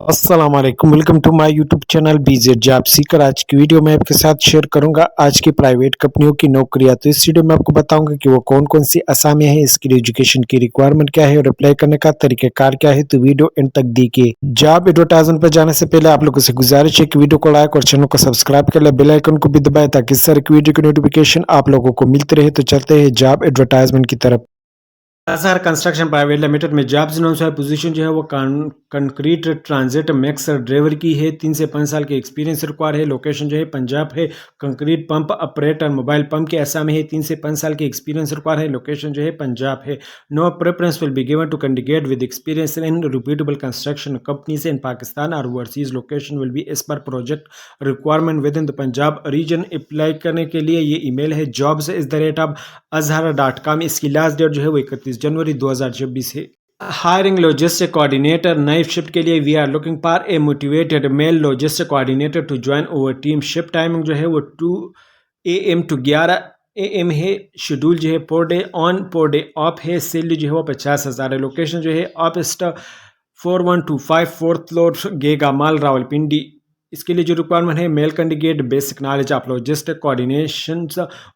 अस्सलाम वालेकुम, welcome to my YouTube channel BZ job seeker. आज की वीडियो में आपके साथ शेयर करूंगा आज की प्राइवेट कंपनियों की नौकरियां। तो इस वीडियो में आपको बताऊंगा कि वो कौन कौन सी असामियां हैं, इसके लिए एजुकेशन की रिक्वायरमेंट क्या है और अप्लाई करने का तरीकाकार क्या है। तो वीडियो एंड तक देखिए। जॉब एडवर्टाइजमेंट पर जाने से पहले आप लोगों से गुजारिश है कि वीडियो को लाइक और चैनल को सब्सक्राइब कर ले, बेल आइकन को भी दबाए ताकि इस तरह की वीडियो की नोटिफिकेशन आप लोगों को मिलती रहे। तो चलते हैं जॉब एडवर्टाइजमेंट की तरफ। अजहर कंस्ट्रक्शन प्राइवेट लिमिटेड में जॉब्स अनाउंस है। पोजीशन जो है वो कंक्रीट ट्रांजिट मैक्स ड्राइवर की है। 3 से 5 साल के एक्सपीरियंस रिक्वायर है। लोकेशन जो है पंजाब है। Concrete pump operator mobile pump के आसाम है। 3 से 5 साल के एक्सपीरियंस रिक्वायर है। लोकेशन जो है पंजाब है। No preference will be given to candidate with experience in repeatable construction companies in Pakistan और overseas. Location will be as per project requirement within the Punjab region. Apply करने के लिए ये ईमेल है jobs@azhara.com। इसकी लास्ट डेट जो है वो 31 जनवरी 2026 है। Hiring logistic coordinator night shift के लिए we are looking for a motivated male logistic coordinator to join over team. Shift timing जो है वो 2 AM टू 11 AM है। शेड्यूल जो है per day on per day off है। सैलरी जो है वो 50,000 है। लोकेशन जो है office 4125 fourth floor Giga mall Rawalpindi. इसके लिए जो रिक्वायरमेंट है male candidate basic knowledge of logistic coordination,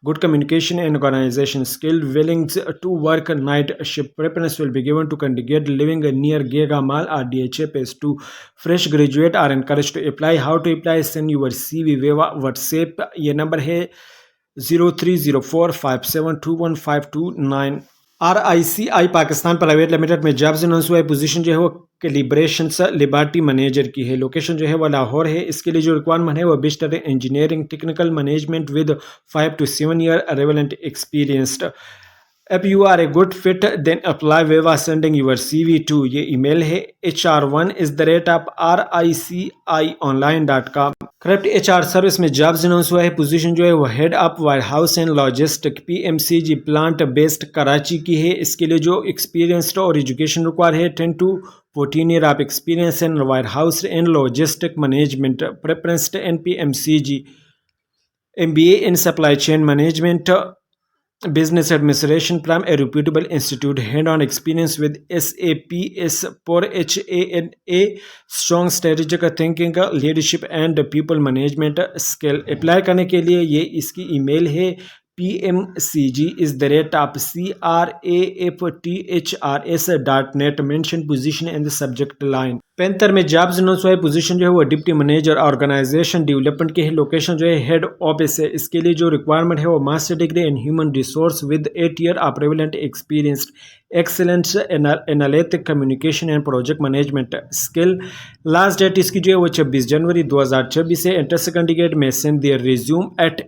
good communication and organisation skill, willings to work night shift. Preference will be given to candidate living near Giga mall और DHA phase 2। Fresh graduate are encourage to apply. How to apply? Send your CV via WhatsApp. ये नंबर है 0304572159। RICI Pakistan private limited में jobs announce हुआ है। Position जो है वो कैलिब्रेशन लिबर्टी मैनेजर की है। लोकेशन जो है वो लाहौर है। इसके लिए जो रिक्वायरमेंट है वो bachelor engineering technical management with 5 to 7 year relevant experienced. If you are a good fit, then apply waiver sending your CV to ये email है hr1@ricionline.com। करप्ट HR सर्विस में जॉब्स अनाउंस हुआ है। पोजीशन जो है वो head of wire house and logistic PMCG plant based Karachi की है। इसके लिए जो एक्सपीरियंस्ड और एजुकेशन रिक्वायर है 10 to 14 year of experience in wire house and logistic management. Preference in PMCG, MBA in supply chain management, business administration from a reputable institute, hand-on experience with SAP S4HANA, strong strategic thinking, leadership and people management skill। Apply करने के लिए ये इसकी email है PMCG@CRAFTHRS.net। Mention position in the subject line. पैंतर में jobs announce हुआ है। पोजीशन जो है वो डिप्टी मैनेजर ऑर्गेनाइजेशन डेवलपमेंट की है। लोकेशन जो है हेड ऑफिस है। इसके लिए जो रिक्वायरमेंट है वो master degree in human resource with 8 year of relevant experience, excellence analytic communication and project management skill. Last date इसकी जो है वो 26 जनवरी 2026 है। इंटरेस्टेड कैंडिडेट में send their resume at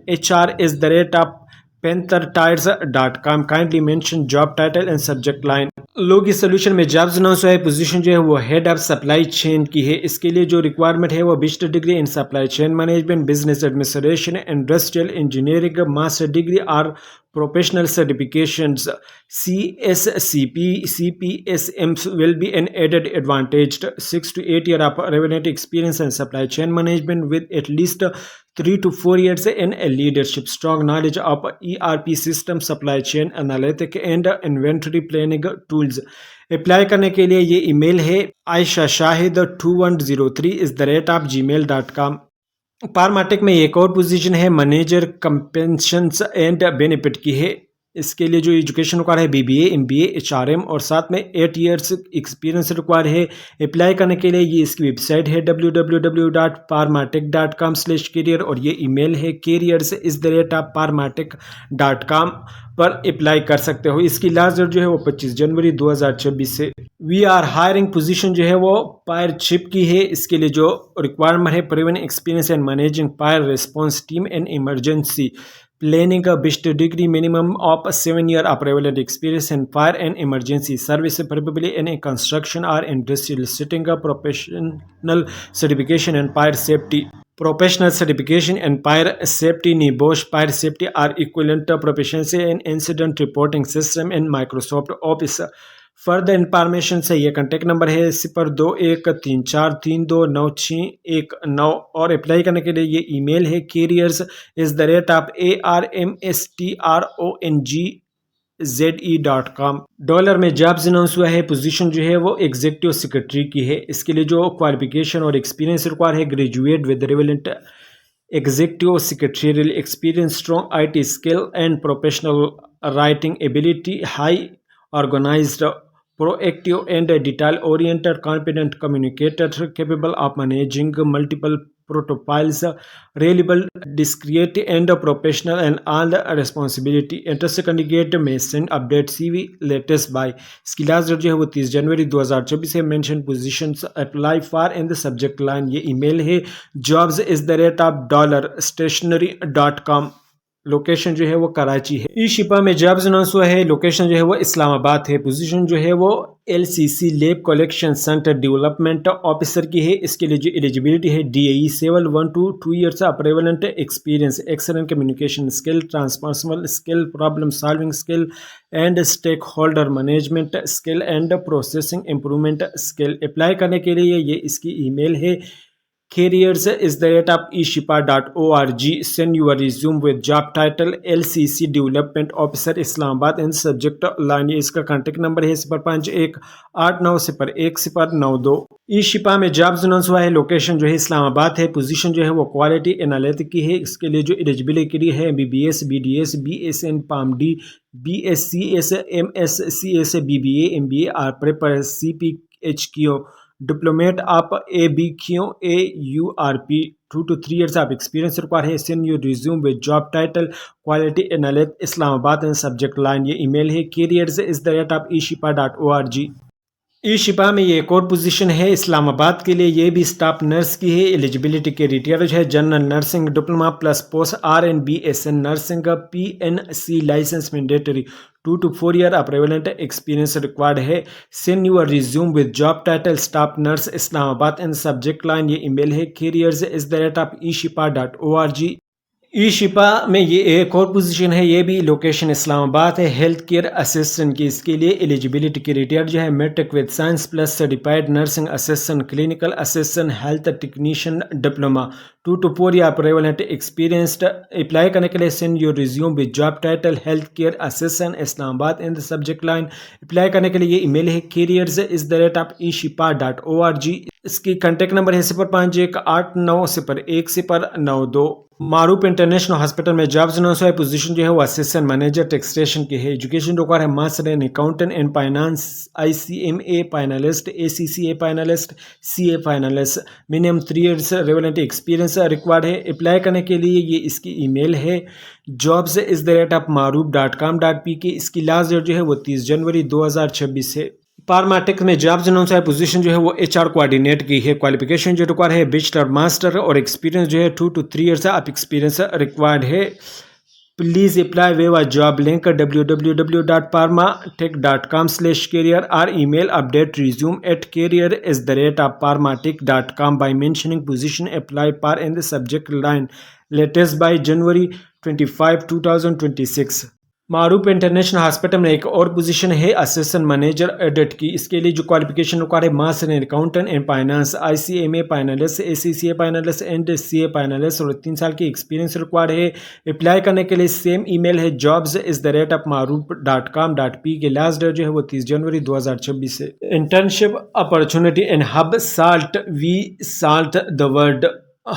hr@panthertires.com। Kindly mention job title and subject line. Logi solution में jobs announce हुआ है। पोजीशन जो है वो हेड ऑफ सप्लाई चेन की है। इसके लिए जो रिक्वायरमेंट है वो bachelor degree in supply chain management, business administration, industrial engineering, master degree और professional certifications CSCP CPSM will be an added advantage। 6 to 8 year of relevant experience in supply chain management with at least 3 to 4 years in a leadership, strong knowledge of ERP system, supply chain analytic and inventory planning tools। Apply करने के लिए ये email है aishashahid2103@gmail.com। पारमाटिक में एक और position है manager कंपेंशंस and benefit की है। इसके लिए जो एजुकेशन रिक्वायर है BBA MBA HRM और साथ में 8 years एक्सपीरियंस रिक्वायर है। अप्लाई करने के लिए ये इसकी वेबसाइट है www.parmatic.com/career और ये ईमेल है careers@parmatic.com पर अप्लाई कर सकते हो। इसकी लास्ट डेट जो है वो 25 जनवरी 2026 से। वी आर हायरिंग पोजीशन जो है वो फायर शिप की है। इसके लिए जो रिक्वायरमेंट है prevent experience and managing fire response team and emergency planning, best degree minimum of 7 year of relevant experience in fire and emergency service, preferably in a construction or industrial setting, professional certification and fire safety। Professional certification and fire safety, NIBOSH fire safety or equivalent proficiency in incident reporting system in Microsoft Office। Further information से ये contact number है 0213432969 और apply करने के लिए ये email है careers@armstrong ZE.com। Dollar में जॉब्स अनाउंस हुआ है। पोजीशन जो है वो एग्जीक्यूटिव सेक्रेटरी की है। इसके लिए जो क्वालिफिकेशन और एक्सपीरियंस रिक्वायर है, graduate with relevant executive secretarial experience, strong IT skill and professional writing ability, high organized, proactive and detail oriented, competent communicator, capable of managing multiple profiles, reliable, discreet and professional and all responsibility। Interest candidate में send update CV latest by. इसकी last date जो है वो 30 जनवरी 2024 है। Mention positions apply for in the subject line ये email है jobs@dollarstationery.com। Location जो है वो कराची है। ई शिपा में जॉब्स अनाउंस हुआ है। लोकेशन जो है वो इस्लामाबाद है। पोजीशन जो है वो LCC lab collection centre development officer की है। इसके लिए जो एलिजिबिलिटी है DAE civil 1 to 2 years prevalent experience, excellent communication skill, transpersonal skill, problem solving skill and stakeholder management skill and processing improvement skill. Apply करने के लिए ये इसकी ईमेल है careers@eshipa.org। send your resume with job title LCC development officer Islamabad and subject line। इसका contact number है 0518901092। ई शिपा में jobs announce हुआ है। लोकेशन जो है इस्लामाबाद है। पोजीशन जो है वो क्वालिटी एनालिटिक की है। इसके लिए जो एलिजिबिलिटी है MBBS, BDS, BSN, PharmD, BScs, MScs, BBA, MBA are prepared CPHQ diplomat आप ABQ AURP 2 to 3 years of experience required है। send your resume with job title quality analyst Islamabad and subject line ये email है careers@eshipa.org। ई शिपा में ये एक और position है इस्लामाबाद के लिए। ये भी स्टाफ नर्स की है। एलिजिबिलिटी के क्राइटेरिया है general nursing diploma plus post RN/BSN nursing PNC license mandatory 2 to 4 year prevalent experience required है। Send your resume with job title staff nurse Islamabad and subject line ये ईमेल है careers@eshipa.org। ई शिपा में ये एक और पोजीशन है। ये भी लोकेशन इस्लामाबाद है। हेल्थ केयर असिस्टेंट की इसके लिए एलिजिबिलिटी क्राइटेरिया जो है matric with science plus certified nursing assistant, clinical assistant, health technician diploma 2 to 4 year prevalent experienced. Apply करने के लिए send your resume with job title health care assistant Islamabad in the subject line. Apply करने के लिए ये email है careers@eshipa.org। इसकी contact number है 0518901092। मारूफ इंटरनेशनल हॉस्पिटल में जॉब्स अनाउंस हुआ है। पोजीशन जो है वो असिस्टेंट मैनेजर टैक्सेशन की है। एजुकेशन रिक्वायर है master in accountant and finance, ICMA finalist, ACCA finalist, CA finalist, minimum 3 years relevant experience required है। अप्लाई करने के लिए ये इसकी ईमेल है jobs@maroof.com.pk। इसकी लास्ट डेट जो है वो 30 जनवरी 2026 है। पारमाटिक में जॉब्स अनाउंस है। पोजीशन जो है वो HR कोऑर्डिनेट की है। क्वालिफिकेशन जो रिक्वायर है बैचलर मास्टर और एक्सपीरियंस जो है 2 to 3 years of experience required है। Please apply via job link www.parmatech.com/career और email update resume at career@parmatech.com by mentioning position apply for in the subject line latest by January 25, 2026। Maroof international hospital में एक और position है assistant manager edit की। इसके लिए जो क्वालिफिकेशन रिक्वायर्ड है master in accountant and finance, ICMA finalist, ACCA finalist and CA finalist और 3 साल की एक्सपीरियंस रिक्वायर्ड है। अप्लाई करने के लिए सेम ईमेल है jobs@maroof.com.p के लास्ट डेट जो है वो 30 जनवरी 2026 है। Internship opportunity in HubSalt we salt the world.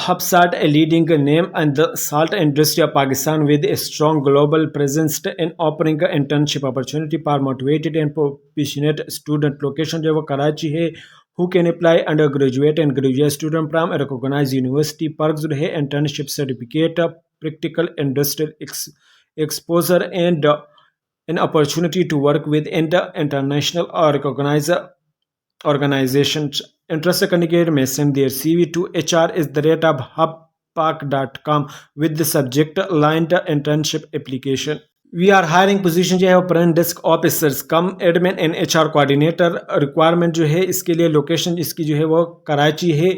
HubSalt, a leading name in the salt industry of Pakistan with a strong global presence in offering internship opportunity for motivated and passionate student। Location जो है वो कराची है। Who can apply undergraduate and graduate student from a recognized university। Perks जो है internship certificate, practical industrial exposure and an opportunity to work with international or recognized organizations। Interested candidate may send their CV to HR@hubpark.com with the subject line internship application। We are hiring position जो है front desk officers come admin and HR coordinator. Requirement जो है इसके लिए location इसकी जो है वो कराची है।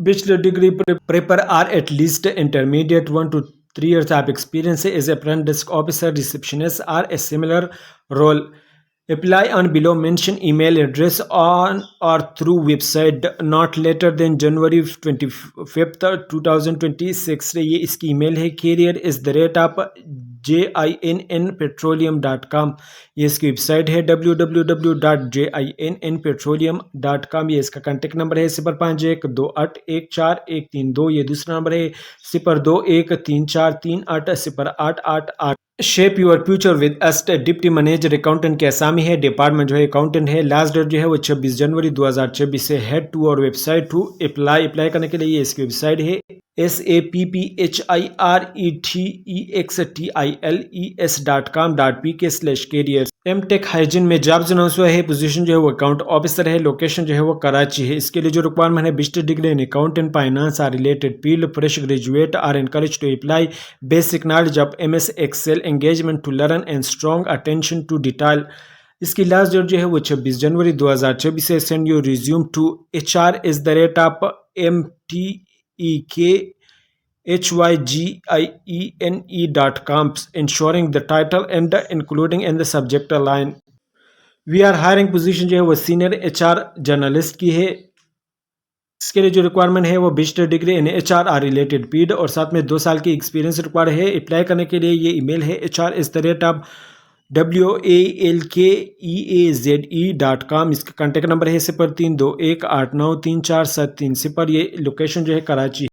Bachelor degree prefer or at least intermediate 1 to 3 years of experience as a front desk officer, receptionist or a similar role। Apply on below mentioned email address on or through website not later than January 25th 2026। ये इसकी email है career@jinnpetroleum.com। ये इसकी website है www.jinnpetroleum.com। ये इसका contact number है 0512814132। ये दूसरा नंबर है 021343808888। Shape your future with assistant deputy manager accountant के असामी है, डिपार्टमेंट जो है अकाउंटेंट है। लास्ट डेट जो है वो 26 जनवरी 2026 से। हेड टू और वेबसाइट टू अप्लाई करने के लिए इसकी वेबसाइट है sapphireextils.com.pk/careers। एमटेक हाइजीन में जॉब्स अनाउंस हुआ है। पोजीशन जो है वो अकाउंट ऑफिसर है। लोकेशन जो है वो कराची है। इसके लिए जो रिक्वायरमेंट है बिस्टर degree in accountant finance or related field. Fresh graduate are encourage to apply. Basic knowledge of MS excel, engagement to learn and strong attention to detail. इसकी लास्ट डेट जो है वो 26 जनवरी 2024 से। Send your resume to HR@mtekygiene.com ensuring the title and including in the subject line। We are hiring position जो है वो senior HR journalist की है। इसके लिए जो रिक्वायरमेंट है वो बिस्टर डिग्री इन HR रिलेटेड फील्ड और साथ में 2 साल की एक्सपीरियंस रिक्वायर है। अप्लाई करने के लिए ये ईमेल है HR@walkeaze.com। इसका कॉन्टैक्ट नंबर है 0321893473। ये लोकेशन जो है कराची।